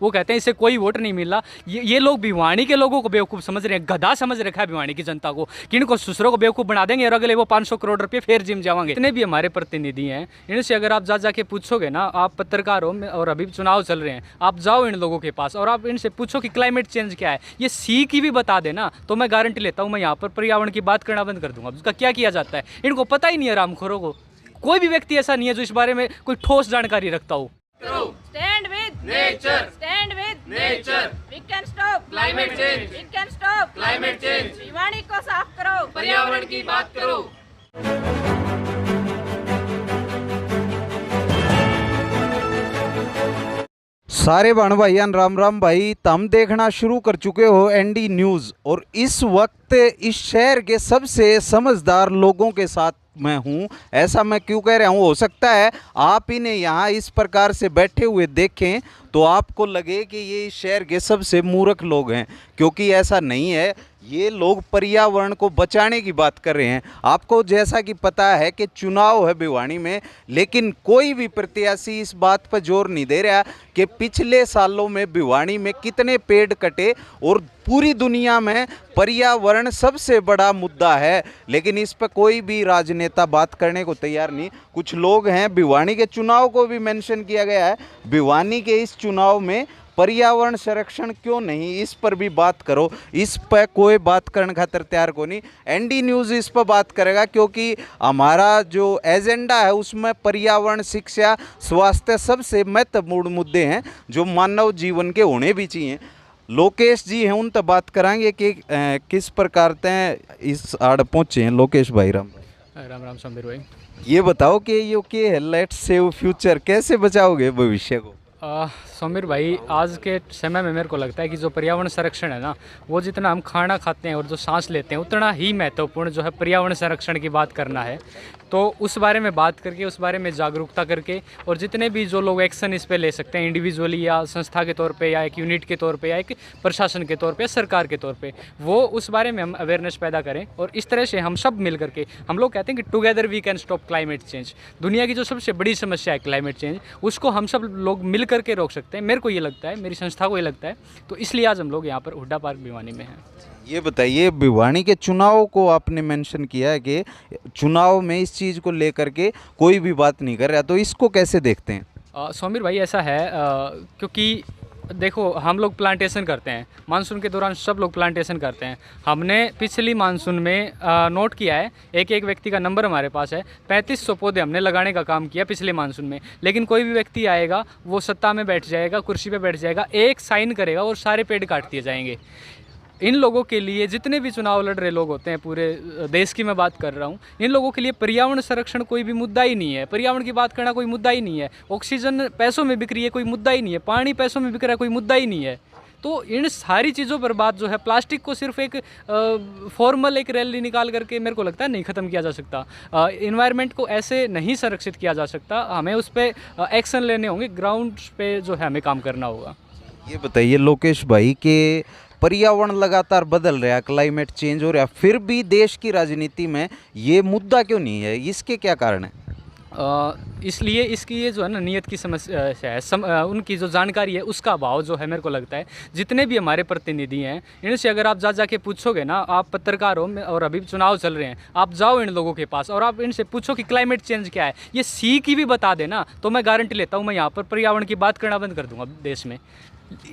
वो कहते हैं इससे कोई वोट नहीं मिला। ये लोग भिवानी के लोगों को बेवकूफ़ समझ रहे हैं, गधा समझ रखा है भिवानी की जनता को कि इनको ससुरों को बेवकूफ़ बना देंगे और अगले वो 500 करोड़ रुपये फिर जिम जाएंगे। इतने भी हमारे प्रतिनिधि हैं, इनसे अगर आप जा जाके पूछोगे ना, आप पत्रकार हो और अभी चुनाव चल रहे हैं, आप जाओ इन लोगों के पास और आप इनसे पूछो कि क्लाइमेट चेंज क्या है, ये सी की भी बता देना तो मैं गारंटी लेता हूँ मैं यहाँ पर पर्यावरण की बात करना बंद कर दूंगा। उसका क्या किया जाता है इनको पता ही नहीं है, रामखोरों को। कोई भी व्यक्ति ऐसा नहीं है जो इस बारे में कोई ठोस जानकारी रखता हो। Stand with nature. Stand with nature. We can stop climate change. We can stop climate change. Bhiwani को साफ करो, पर्यावरण की बात करो। सारे बहन भाईयान राम राम भाई, तुम देखना शुरू कर चुके हो एनडी न्यूज़ और इस वक्त इस शहर के सबसे समझदार लोगों के साथ मैं हूँ। ऐसा मैं क्यों कह रहा हूँ, हो सकता है आप इन्हें यहाँ इस प्रकार से बैठे हुए देखें तो आपको लगे कि ये इस शहर के सबसे मूर्ख लोग हैं, क्योंकि ऐसा नहीं है। ये लोग पर्यावरण को बचाने की बात कर रहे हैं। आपको जैसा कि पता है कि चुनाव है भिवानी में, लेकिन कोई भी प्रत्याशी इस बात पर जोर नहीं दे रहा कि पिछले सालों में भिवानी में कितने पेड़ कटे और पूरी दुनिया में पर्यावरण सबसे बड़ा मुद्दा है, लेकिन इस पर कोई भी राजनेता बात करने को तैयार नहीं। कुछ लोग हैं, भिवानी के चुनाव को भी मेंशन किया गया है, भिवानी के इस चुनाव में पर्यावरण संरक्षण क्यों नहीं, इस पर भी बात करो। इस पर कोई बात करने खातर तैयार को नहीं। एनडी न्यूज़ इस पर बात करेगा क्योंकि हमारा जो एजेंडा है उसमें पर्यावरण, शिक्षा, स्वास्थ्य सबसे महत्वपूर्ण मुद्दे हैं जो मानव जीवन के होने भी चाहिए। लोकेश जी हैं, उन तक बात कराएंगे कि किस प्रकार तय इस आड़ पहुँचे हैं। लोकेश भाई राम राम समीर भाई, ये बताओ कि ये क्या है लेट्स सेव फ्यूचर, कैसे बचाओगे भविष्य को? समीर भाई, आज के समय में मेरे को लगता है कि जो पर्यावरण संरक्षण है ना, वो जितना हम खाना खाते हैं और जो सांस लेते हैं उतना ही महत्वपूर्ण जो है पर्यावरण संरक्षण की बात करना है। तो उस बारे में बात करके, उस बारे में जागरूकता करके और जितने भी जो लोग एक्शन इस पे ले सकते हैं इंडिविजुअली या संस्था के तौर पे या एक यूनिट के तौर पे या एक प्रशासन के तौर पे या सरकार के तौर पे, वो उस बारे में हम अवेयरनेस पैदा करें। और इस तरह से हम सब मिल करके, हम लोग कहते हैं कि together we can stop climate change. दुनिया की जो सबसे बड़ी समस्या है क्लाइमेट चेंज, उसको हम सब लोग मिल करके रोक सकते हैं। मेरे को ये लगता है, मेरी संस्था को ये लगता है, तो इसलिए आज हम लोग यहाँ पर हुड्डा पार्क भिवानी में हैं। ये बताइए, भिवानी के चुनाव को आपने मेंशन किया है कि चुनाव में इस चीज़ को लेकर के कोई भी बात नहीं कर रहा, तो इसको कैसे देखते हैं? समीर भाई, ऐसा है क्योंकि देखो, हम लोग प्लांटेशन करते हैं, मानसून के दौरान सब लोग प्लांटेशन करते हैं। हमने पिछली मानसून में नोट किया है, एक एक व्यक्ति का नंबर हमारे पास है, 3500 पौधे हमने लगाने का काम किया पिछले मानसून में। लेकिन कोई भी व्यक्ति आएगा, वो सत्ता में बैठ जाएगा, कुर्सी पे बैठ जाएगा, एक साइन करेगा और सारे पेड़ काट दिए जाएंगे। इन लोगों के लिए, जितने भी चुनाव लड़ रहे लोग होते हैं, पूरे देश की मैं बात कर रहा हूँ, इन लोगों के लिए पर्यावरण संरक्षण कोई भी मुद्दा ही नहीं है। पर्यावरण की बात करना कोई मुद्दा ही नहीं है। ऑक्सीजन पैसों में बिक रही है, कोई मुद्दा ही नहीं है। पानी पैसों में बिक रहा है, कोई मुद्दा ही नहीं है। तो इन सारी चीज़ों पर बात जो है, प्लास्टिक को सिर्फ एक फॉर्मल एक रैली निकाल करके मेरे को लगता है नहीं ख़त्म किया जा सकता। इन्वायरमेंट को ऐसे नहीं संरक्षित किया जा सकता। हमें उस पर एक्शन लेने होंगे, ग्राउंड पे जो है हमें काम करना होगा। ये बताइए लोकेश भाई कि पर्यावरण लगातार बदल रहा है, क्लाइमेट चेंज हो रहा है, फिर भी देश की राजनीति में ये मुद्दा क्यों नहीं है? इसके क्या कारण है? इसलिए इसकी ये जो है ना नियत की समस्या है, उनकी जो जानकारी है उसका अभाव जो है। मेरे को लगता है जितने भी हमारे प्रतिनिधि हैं, इनसे अगर आप जा जाके पूछोगे ना, आप पत्रकार हो और अभी चुनाव चल रहे हैं, आप जाओ इन लोगों के पास और आप इनसे पूछो कि क्लाइमेट चेंज क्या है, ये सी की भी बता देना तो मैं गारंटी लेता हूँ मैं यहाँ पर पर्यावरण की बात करना बंद कर दूँगा देश में।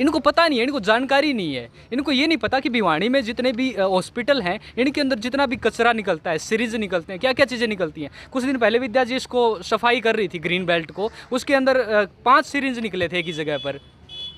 इनको पता नहीं है, इनको जानकारी नहीं है। इनको ये नहीं पता कि भिवानी में जितने भी हॉस्पिटल हैं, इनके अंदर जितना भी कचरा निकलता है, सीरीज निकलते हैं, क्या क्या चीज़ें निकलती हैं। कुछ दिन पहले विद्या जी इसको सफाई कर रही थी, ग्रीन बेल्ट को, उसके अंदर 5 सीरीज निकले थे एक ही जगह पर।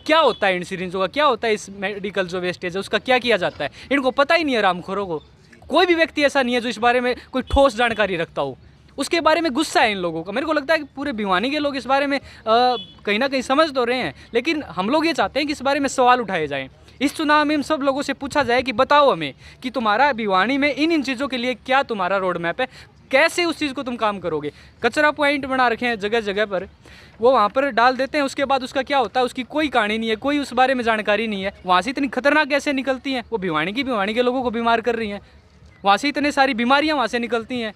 क्या होता है इन सीरीजों का, क्या होता है इस मेडिकल जो वेस्टेज है उसका क्या किया जाता है, इनको पता ही नहीं है रामखोरों को। कोई भी व्यक्ति ऐसा नहीं है जो इस बारे में कोई ठोस जानकारी रखता हो। उसके बारे में गुस्सा है इन लोगों का। मेरे को लगता है कि पूरे भिवानी के लोग इस बारे में कहीं ना कहीं समझ तो रहे हैं, लेकिन हम लोग ये चाहते हैं कि इस बारे में सवाल उठाए जाएं। इस चुनाव में इन सब लोगों से पूछा जाए कि बताओ हमें कि तुम्हारा भिवानी में इन चीज़ों के लिए क्या तुम्हारा रोड मैप है, कैसे उस चीज़ को तुम काम करोगे। कचरा पॉइंट बना रखे हैं जगह जगह पर, वो वहाँ पर डाल देते हैं, उसके बाद उसका क्या होता है उसकी कोई कहानी नहीं है, कोई उस बारे में जानकारी नहीं है। वहाँ से इतनी खतरनाक गैसें निकलती हैं, वो भिवानी के लोगों को बीमार कर रही हैं। वहाँ से इतने सारी बीमारियाँ वहाँ से निकलती हैं।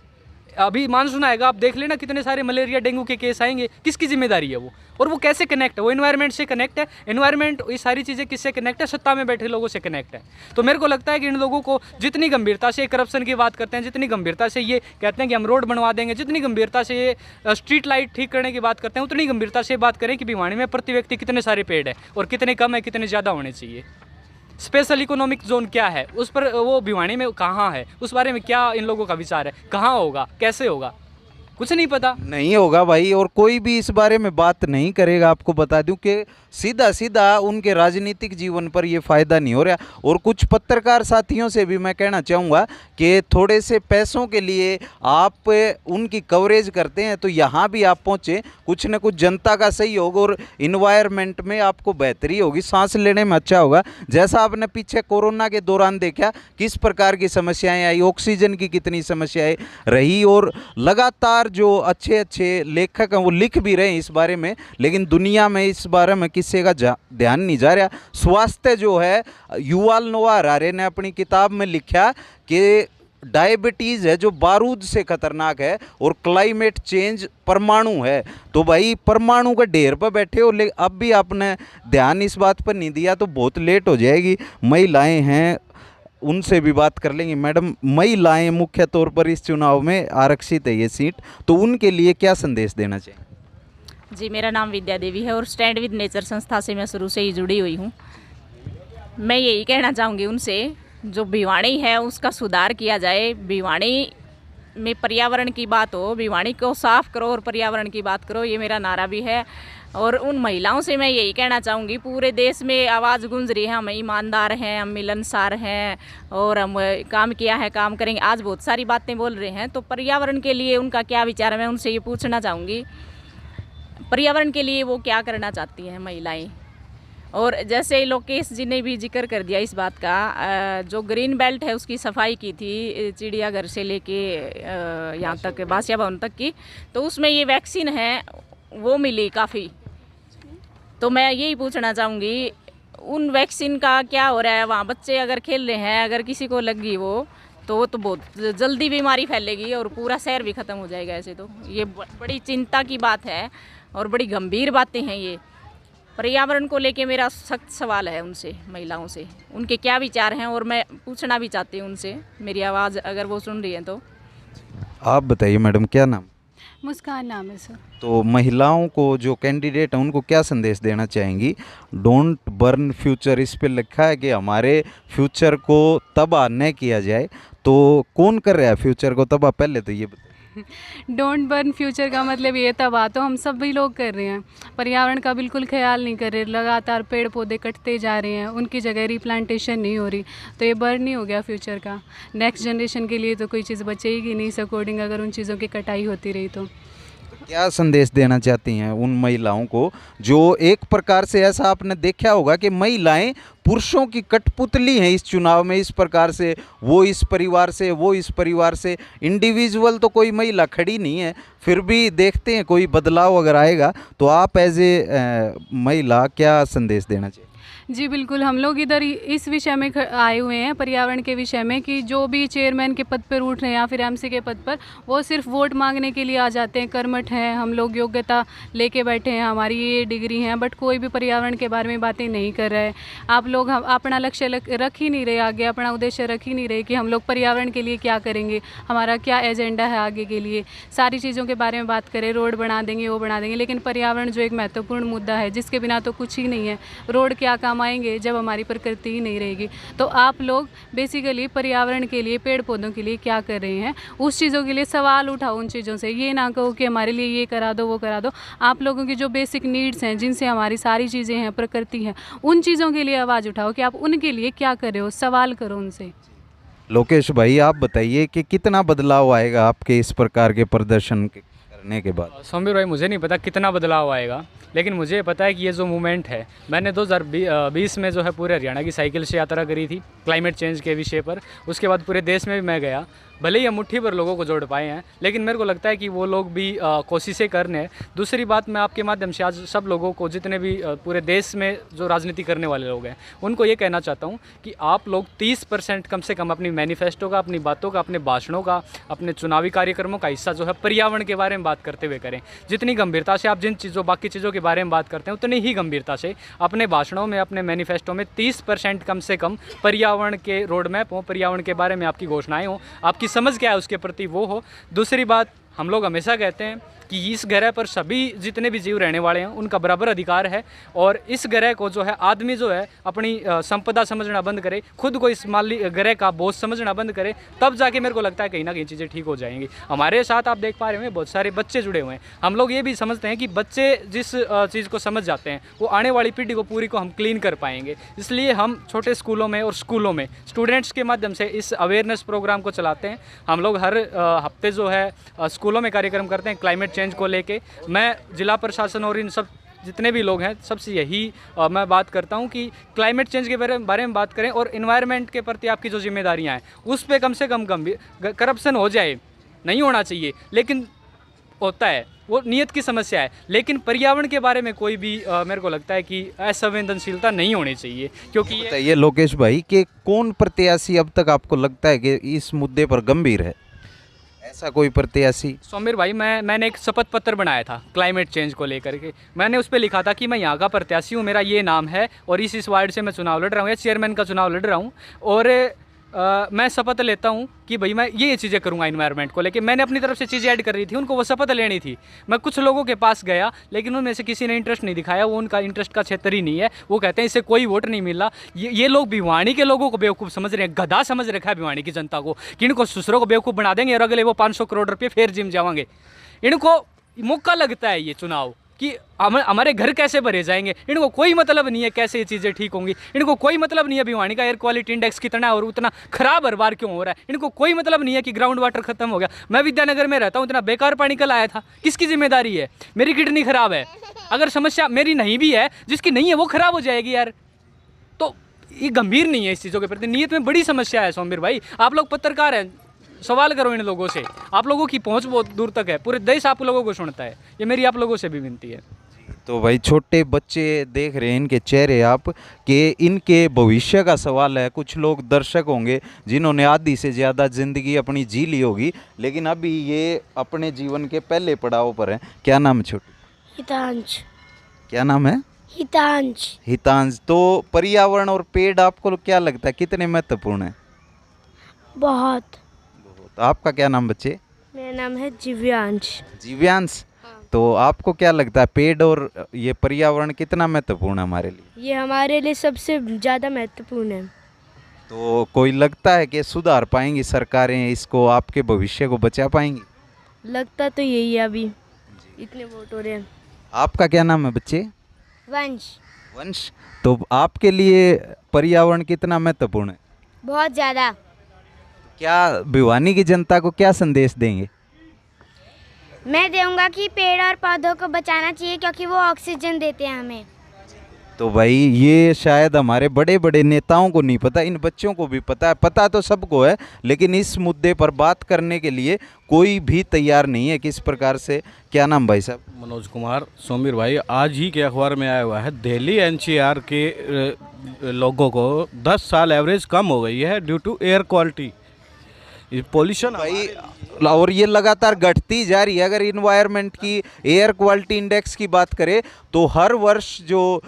अभी मानसून आएगा, आप देख लेना कितने सारे मलेरिया डेंगू के केस आएंगे, किसकी जिम्मेदारी है वो? और वो कैसे कनेक्ट है? वो एनवायरनमेंट से कनेक्ट है। एनवायरनमेंट, ये सारी चीज़ें किससे कनेक्ट है? सत्ता में बैठे लोगों से कनेक्ट है। तो मेरे को लगता है कि इन लोगों को जितनी गंभीरता से करप्शन की बात करते हैं, जितनी गंभीरता से ये कहते हैं कि हम रोड बनवा देंगे, जितनी गंभीरता से ये स्ट्रीट लाइट ठीक करने की बात करते हैं, उतनी गंभीरता से बात करें कि भिवानी में प्रति व्यक्ति कितने सारे पेड़ है और कितने कम है, कितने ज़्यादा होने चाहिए। स्पेशल इकोनॉमिक जोन क्या है, उस पर वो भिवानी में कहाँ है, उस बारे में क्या इन लोगों का विचार है? कहाँ होगा, कैसे होगा, कुछ नहीं पता। नहीं होगा भाई, और कोई भी इस बारे में बात नहीं करेगा। आपको बता दूं कि सीधा सीधा उनके राजनीतिक जीवन पर ये फ़ायदा नहीं हो रहा। और कुछ पत्रकार साथियों से भी मैं कहना चाहूँगा कि थोड़े से पैसों के लिए आप उनकी कवरेज करते हैं, तो यहाँ भी आप पहुँचे, कुछ न कुछ जनता का सहयोग और इन्वायरमेंट में आपको बेहतरी होगी, सांस लेने में अच्छा होगा। जैसा आपने पीछे कोरोना के दौरान देखा किस प्रकार की समस्याएं आई, ऑक्सीजन की कितनी समस्याएं रही, और लगातार जो अच्छे अच्छे लेखक हैं वो लिख भी रहे हैं इस बारे में, लेकिन दुनिया में इस बारे में किसी का ध्यान नहीं जा रहा। स्वास्थ्य जो है, युवाल नोआ हरारे ने अपनी किताब में लिखा कि डायबिटीज़ है जो बारूद से खतरनाक है, और क्लाइमेट चेंज परमाणु है। तो भाई परमाणु के ढेर पर बैठे हो, लेकिन अब भी आपने ध्यान इस बात पर नहीं दिया तो बहुत लेट हो जाएगी। महिलाएं हैं, उनसे भी बात कर लेंगे। मैडम, महिलाएं मुख्य तौर पर इस चुनाव में आरक्षित है ये सीट, तो उनके लिए क्या संदेश देना चाहिए? जी, मेरा नाम विद्या देवी है और स्टैंड विद नेचर संस्था से मैं शुरू से ही जुड़ी हुई हूँ। मैं यही कहना चाहूँगी उनसे, जो भिवानी है उसका सुधार किया जाए। भिवानी में पर्यावरण की बात हो, भिवानी को साफ करो और पर्यावरण की बात करो, ये मेरा नारा भी है। और उन महिलाओं से मैं यही कहना चाहूँगी, पूरे देश में आवाज़ गूंज रही है, हम ईमानदार हैं, हम मिलनसार हैं और हम काम किया है, काम करेंगे, आज बहुत सारी बातें बोल रहे हैं। तो पर्यावरण के लिए उनका क्या विचार है, मैं उनसे ये पूछना चाहूँगी, पर्यावरण के लिए वो क्या करना चाहती हैं महिलाएं। और जैसे लोकेश जी ने भी जिक्र कर दिया इस बात का, जो ग्रीन बेल्ट है उसकी सफाई की थी, चिड़ियाघर से लेके यहाँ तक बासिया भवन तक की, तो उसमें ये वैक्सीन है वो मिली काफ़ी। तो मैं यही पूछना चाहूँगी, उन वैक्सीन का क्या हो रहा है वहाँ? बच्चे अगर खेल रहे हैं, अगर किसी को लग गई वो तो बहुत जल्दी बीमारी फैलेगी और पूरा शहर भी ख़त्म हो जाएगा। ऐसे तो ये बड़ी चिंता की बात है और बड़ी गंभीर बातें हैं ये। पर्यावरण को लेके मेरा सख्त सवाल है उनसे, महिलाओं से, उनके क्या विचार हैं, और मैं पूछना भी चाहती हूँ उनसे, मेरी आवाज़ अगर वो सुन रही हैं तो। आप बताइए मैडम, क्या नाम? मुस्कान नाम है सर। तो महिलाओं को जो कैंडिडेट हैं उनको क्या संदेश देना चाहेंगी? डोंट बर्न फ्यूचर, इस पे लिखा है कि हमारे फ्यूचर को तबाह न किया जाए, तो कौन कर रहा है फ्यूचर को तबाह? पहले तो ये बताइए। डोंट बर्न फ्यूचर का मतलब ये तबाह तो हम सभी लोग कर रहे हैं, पर्यावरण का बिल्कुल ख्याल नहीं कर रहे, लगातार पेड़ पौधे कटते जा रहे हैं, उनकी जगह रिप्लांटेशन नहीं हो रही, तो ये बर्न नहीं हो गया फ्यूचर का। नेक्स्ट जनरेशन के लिए तो कोई चीज़ बचेगी नहीं इस अकॉर्डिंग, अगर उन चीज़ों की कटाई होती रही तो। क्या संदेश देना चाहती हैं उन महिलाओं को जो एक प्रकार से, ऐसा आपने देखा होगा कि महिलाएं पुरुषों की कठपुतली हैं इस चुनाव में, इस प्रकार से वो इस परिवार से, वो इस परिवार से, इंडिविजुअल तो कोई महिला खड़ी नहीं है, फिर भी देखते हैं कोई बदलाव अगर आएगा। तो आप एज ए महिला क्या संदेश देना चाहिए? जी बिल्कुल, हम लोग इधर इस विषय में आए हुए हैं, पर्यावरण के विषय में, कि जो भी चेयरमैन के पद पर उठ रहे हैं या फिर एमसी के पद पर, वो सिर्फ वोट मांगने के लिए आ जाते हैं, कर्मठ हैं, हम लोग योग्यता लेके बैठे हैं, हमारी ये डिग्री है, बट कोई भी पर्यावरण के बारे में बातें नहीं कर रहे हैं। आप लोग अपना लक्ष्य रख ही नहीं रहे, आगे अपना उद्देश्य रख ही नहीं रहे कि हम लोग पर्यावरण के लिए क्या करेंगे, हमारा क्या एजेंडा है आगे के लिए। सारी चीज़ों के बारे में बात करें, रोड बना देंगे, वो बना देंगे, लेकिन पर्यावरण जो एक महत्वपूर्ण मुद्दा है जिसके बिना तो कुछ ही नहीं है। रोड क्या काम आएंगे जब हमारी प्रकृति ही नहीं रहेगी? तो आप लोग बेसिकली पर्यावरण के लिए, पेड़ पौधों के लिए क्या कर रहे हैं, उस चीज़ों के लिए सवाल उठाओ उन चीज़ों से। ये ना कहो कि हमारे लिए ये करा दो, वो करा दो। आप लोगों की जो बेसिक नीड्स हैं, जिनसे हमारी सारी चीज़ें हैं, प्रकृति है, उन चीज़ों के लिए आवाज़ उठाओ कि आप उनके लिए क्या कर रहे हो, सवाल करो उनसे। लोकेश भाई, आप बताइए कि कितना बदलाव आएगा आपके इस प्रकार के प्रदर्शन करने के बाद? सौम्य भाई, मुझे नहीं पता कितना बदलाव आएगा, लेकिन मुझे पता है कि ये जो मूवमेंट है, मैंने 2020 में जो है पूरे हरियाणा की साइकिल से यात्रा करी थी क्लाइमेट चेंज के विषय पर। उसके बाद पूरे देश में भी मैं गया भले ही हम मुट्ठी भर लोगों को जोड़ पाए हैं, लेकिन मेरे को लगता है कि वो लोग भी कोशिशें करने हैं। दूसरी बात, मैं आपके माध्यम से आज सब लोगों को, जितने भी पूरे देश में जो राजनीति करने वाले लोग हैं, उनको ये कहना चाहता हूँ कि आप लोग 30% कम से कम अपनी मैनिफेस्टो का, अपनी बातों का, अपने भाषणों का, अपने चुनावी कार्यक्रमों का हिस्सा जो है पर्यावरण के बारे में बात करते हुए करें। जितनी गंभीरता से आप जिन चीज़ों, बाकी चीज़ों के बारे में बात करते हैं, उतनी ही गंभीरता से अपने भाषणों में, अपने मैनिफेस्टो में 30% कम से कम पर्यावरण के रोड मैप हो, पर्यावरण के बारे में आपकी घोषणाएं हो, आपकी समझ क्या है उसके प्रति वो हो। दूसरी बात, हम लोग हमेशा कहते हैं कि इस ग्रह पर सभी जितने भी जीव रहने वाले हैं उनका बराबर अधिकार है, और इस ग्रह को जो है आदमी जो है अपनी संपदा समझना बंद करे, खुद को इस ग्रह का बोझ समझना बंद करे, तब जाके मेरे को लगता है कहीं ना कहीं चीज़ें ठीक हो जाएंगी। हमारे साथ आप देख पा रहे हैं बहुत सारे बच्चे जुड़े हुए हैं। हम लोग ये भी समझते हैं कि बच्चे जिस चीज़ को समझ जाते हैं वो आने वाली पीढ़ी को पूरी को हम क्लीन कर पाएंगे। इसलिए हम छोटे स्कूलों में और स्कूलों में स्टूडेंट्स के माध्यम से इस अवेयरनेस प्रोग्राम को चलाते हैं। हम लोग हर हफ्ते जो है स्कूलों में कार्यक्रम करते हैं क्लाइमेट चेंज को लेके। मैं जिला प्रशासन और इन सब जितने भी लोग हैं सबसे यही मैं बात करता हूं कि क्लाइमेट चेंज के बारे में बात करें, और इन्वायरमेंट के प्रति आपकी जो जिम्मेदारियां हैं उस पर कम से कम गंभीर, करप्शन हो जाए, नहीं होना चाहिए लेकिन होता है, वो नियत की समस्या है, लेकिन पर्यावरण के बारे में कोई भी मेरे को लगता है कि असंवेदनशीलता नहीं होनी चाहिए। क्योंकि ये लोकेश भाई कि कौन प्रत्याशी अब तक आपको लगता है कि इस मुद्दे पर गंभीर है, ऐसा कोई प्रत्याशी? सौमीर भाई, मैंने एक शपथ पत्र बनाया था क्लाइमेट चेंज को लेकर के। मैंने उस पर लिखा था कि मैं यहाँ का प्रत्याशी हूँ, मेरा ये नाम है और इस वार्ड से मैं चुनाव लड़ रहा हूँ या चेयरमैन का चुनाव लड़ रहा हूँ, और मैं शपथ लेता हूँ कि भाई मैं ये चीज़ें करूँगा इन्वायरमेंट को लेके। मैंने अपनी तरफ से चीज़ें ऐड कर रही थी, उनको वो शपथ लेनी थी। मैं कुछ लोगों के पास गया लेकिन उनमें से किसी ने इंटरेस्ट नहीं दिखाया, वो उनका इंटरेस्ट का क्षेत्र ही नहीं है। वो कहते हैं इससे कोई वोट नहीं मिला। ये लोग भिवानी के लोगों को बेवकूफ़ समझ रहे हैं, गधा समझ रखा है भिवानी की जनता को कि इनको ससुरों को बेवकूफ़ बना देंगे और अगले वो 500 करोड़ रुपये फिर जिम जाएंगे। इनको मौका लगता है ये चुनाव कि हमारे घर कैसे भरे जाएंगे। इनको कोई मतलब नहीं है कैसे ये चीज़ें ठीक होंगी। इनको कोई मतलब नहीं है भिवानी का एयर क्वालिटी इंडेक्स कितना है और उतना खराब हर बार क्यों हो रहा है। इनको कोई मतलब नहीं है कि ग्राउंड वाटर खत्म हो गया। मैं विद्यानगर में रहता हूँ, इतना बेकार पानी कल आया था, किसकी जिम्मेदारी है? मेरी किडनी खराब है, अगर समस्या मेरी नहीं भी है, जिसकी नहीं है वो खराब हो जाएगी यार। तो ये गंभीर नहीं है इस चीज़ों के प्रति, नीयत में बड़ी समस्या है। सौमीर भाई, आप लोग पत्रकार हैं, सवाल करो इन लोगों से। आप लोगों की पहुंच बहुत दूर तक है, पूरे देश आप लोगों को सुनता है। ये मेरी आप लोगों से भी विनती है। तो भाई छोटे बच्चे देख रहे हैं इनके चेहरे आप कि इनके भविष्य का सवाल है। कुछ लोग दर्शक होंगे जिन्होंने आधी से ज़्यादा ज़िंदगी अपनी जी ली होगी, लेकिन अभी ये अपने जीवन के पहले पड़ाव पर हैं। क्या नाम है छोटे? हितांश। क्या नाम है? हितांश। हितांश। तो पर्यावरण और पेड़ आपको क्या लगता है कितने महत्वपूर्ण है? बहुत। आपका क्या नाम बच्चे? मेरा नाम है दिव्यांश। दिव्यांश। तो आपको क्या लगता है पेड़ और ये पर्यावरण कितना महत्वपूर्ण है हमारे लिए? ये हमारे लिए सबसे ज़्यादा महत्वपूर्ण है। तो कोई लगता है कि सुधार पाएंगी सरकारें इसको, आपके भविष्य को बचा पाएंगी? लगता तो यही है, अभी इतने वोट हो रहे हैं। आपका क्या नाम है बच्चे? वंश। वंश। तो आपके लिए पर्यावरण कितना महत्वपूर्ण है? बहुत ज़्यादा। क्या भिवानी की जनता को क्या संदेश देंगे? मैं दूंगा कि पेड़ और पौधों को बचाना चाहिए क्योंकि वो ऑक्सीजन देते हैं हमें। तो भाई ये शायद हमारे बड़े बड़े नेताओं को नहीं पता, इन बच्चों को भी पता है। पता तो सबको है, लेकिन इस मुद्दे पर बात करने के लिए कोई भी तैयार नहीं है। किस प्रकार से? क्या नाम भाई साहब? मनोज कुमार। सौमीर भाई, आज ही के अखबार में आया हुआ है, दिल्ली एनसीआर के लोगों को 10 साल एवरेज कम हो गई है due to air quality, pollution भाई। और ये लगातार घटती जा रही है। अगर इन्वायरमेंट की, एयर क्वालिटी इंडेक्स की बात करें तो हर वर्ष जो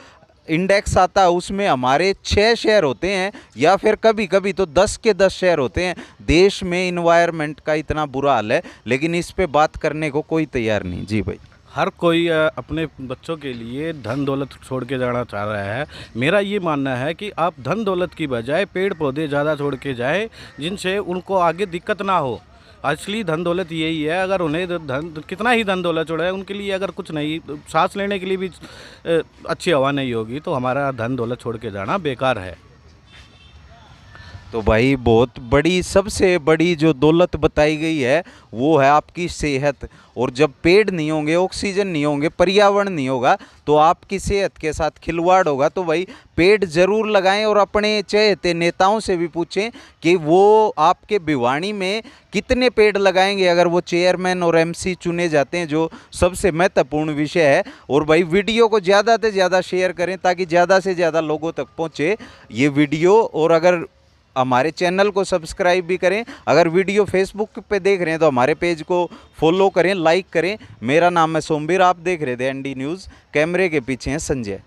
इंडेक्स आता है उसमें हमारे 6 शहर होते हैं या फिर कभी कभी तो 10 के 10 शहर होते हैं। देश में इन्वायरमेंट का इतना बुरा हाल है, लेकिन इस पे बात करने को कोई तैयार नहीं। जी भाई। हर कोई अपने बच्चों के लिए धन दौलत छोड़ के जाना चाह रहा है। मेरा ये मानना है कि आप धन दौलत की बजाय पेड़ पौधे ज़्यादा छोड़ के जाए, जिनसे उनको आगे दिक्कत ना हो। असली धन दौलत यही है। अगर उन्हें कितना ही धन दौलत छोड़ा है, उनके लिए अगर कुछ नहीं, सांस लेने के लिए भी अच्छी हवा नहीं होगी, तो हमारा धन दौलत छोड़ के जाना बेकार है। तो भाई बहुत बड़ी, सबसे बड़ी जो दौलत बताई गई है वो है आपकी सेहत। और जब पेड़ नहीं होंगे, ऑक्सीजन नहीं होंगे, पर्यावरण नहीं होगा, तो आपकी सेहत के साथ खिलवाड़ होगा। तो भाई पेड़ जरूर लगाएं और अपने चहेते नेताओं से भी पूछें कि वो आपके भिवानी में कितने पेड़ लगाएंगे अगर वो चेयरमैन और एमसी चुने जाते हैं, जो सबसे महत्वपूर्ण विषय है। और भाई वीडियो को ज़्यादा से ज़्यादा शेयर करें ताकि ज़्यादा से ज़्यादा लोगों तक पहुँचे ये वीडियो। और अगर हमारे चैनल को सब्सक्राइब भी करें। अगर वीडियो फेसबुक पे देख रहे हैं तो हमारे पेज को फॉलो करें, लाइक करें। मेरा नाम है सोमवीर, आप देख रहे थे एनडी न्यूज़। कैमरे के पीछे हैं संजय।